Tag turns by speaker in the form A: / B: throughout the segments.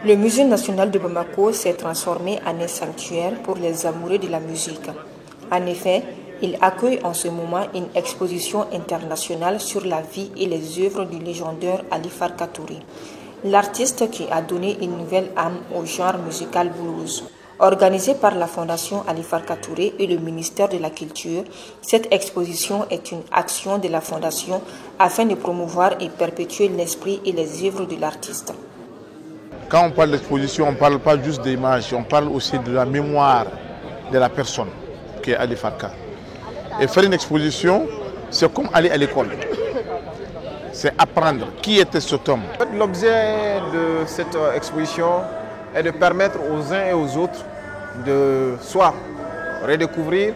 A: Le musée national de Bamako s'est transformé en un sanctuaire pour les amoureux de la musique. En effet, il accueille en ce moment une exposition internationale sur la vie et les œuvres du légendaire Ali Farka Touré, l'artiste qui a donné une nouvelle âme au genre musical blues. Organisée par la Fondation Ali Farka Touré et le ministère de la Culture, cette exposition est une action de la Fondation afin de promouvoir et perpétuer l'esprit et les œuvres de l'artiste.
B: Quand on parle d'exposition, on ne parle pas juste d'images, on parle aussi de la mémoire de la personne qui est Ali Farka. Et faire une exposition, c'est comme aller à l'école. C'est apprendre qui était cet homme.
C: L'objet de cette exposition est de permettre aux uns et aux autres de soit redécouvrir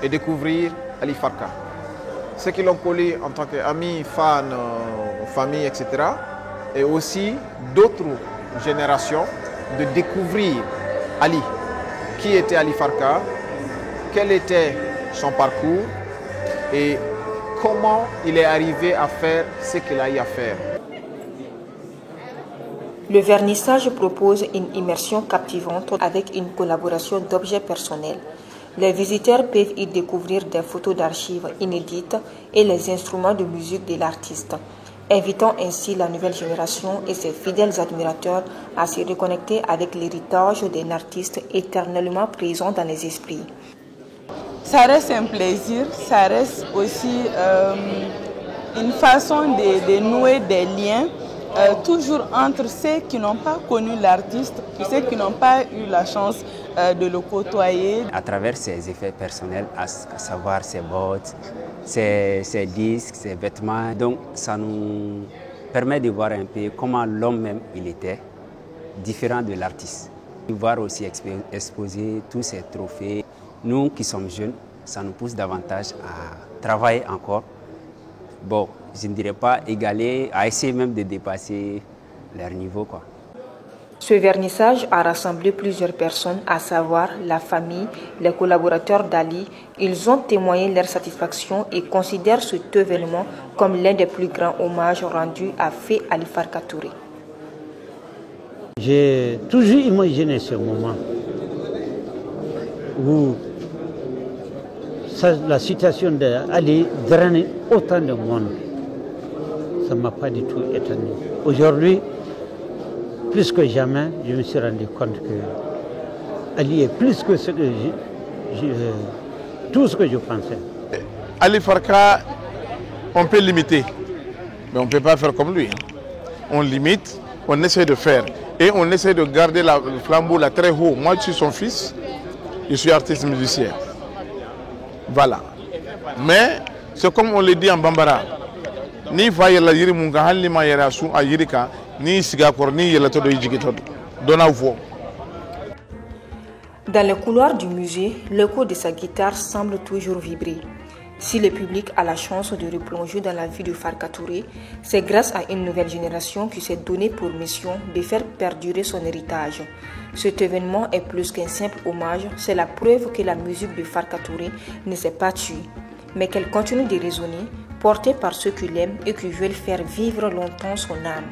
C: et découvrir Ali Farka. Ceux qui l'ont connu en tant qu'amis, fans, famille, etc. Et aussi d'autres générations de découvrir Ali. Qui était Ali Farka, quel était son parcours et comment il est arrivé à faire ce qu'il a eu à faire.
A: Le vernissage propose une immersion captivante avec une collaboration d'objets personnels. Les visiteurs peuvent y découvrir des photos d'archives inédites et les instruments de musique de l'artiste, invitant ainsi la nouvelle génération et ses fidèles admirateurs à se reconnecter avec l'héritage d'un artiste éternellement présent dans les esprits.
D: Ça reste un plaisir, ça reste aussi une façon de nouer des liens, toujours entre ceux qui n'ont pas connu l'artiste et ceux qui n'ont pas eu la chance de le côtoyer.
E: À travers ses effets personnels, à savoir ses bottes, ses disques, ses vêtements, donc ça nous permet de voir un peu comment l'homme même il était, différent de l'artiste. Voir aussi exposer tous ces trophées. Nous qui sommes jeunes, ça nous pousse davantage à travailler encore. Bon, je ne dirais pas égaler, à essayer même de dépasser leur niveau, quoi.
A: Ce vernissage a rassemblé plusieurs personnes, à savoir la famille, les collaborateurs d'Ali. Ils ont témoigné leur satisfaction et considèrent cet événement comme l'un des plus grands hommages rendus à Fé Ali Farka Touré.
F: J'ai toujours imaginé ce moment où la situation d'Ali drainait autant de monde. Ça ne m'a pas du tout étonné. Aujourd'hui, plus que jamais, je me suis rendu compte que Ali est plus que ce que tout ce que je pensais.
B: Ali Farka, on peut l'imiter, mais on ne peut pas faire comme lui. On limite, on essaie de faire. Et on essaie de garder le flambeau là très haut. Moi, je suis son fils, je suis artiste musicien. Voilà. Mais c'est comme on le dit en Bambara. Ni faye la yiri munga halli ma yara su a yirika ni siga kor ni yela to do yigito dona vo.
A: Dans le couloir du musée, l'écho de sa guitare semble toujours vibrer. Si le public a la chance de replonger dans la vie de Farka Touré, c'est grâce à une nouvelle génération qui s'est donnée pour mission de faire perdurer son héritage. Cet événement est plus qu'un simple hommage, c'est la preuve que la musique de Farka Touré ne s'est pas tuée, mais qu'elle continue de résonner, portée par ceux qui l'aiment et qui veulent faire vivre longtemps son âme.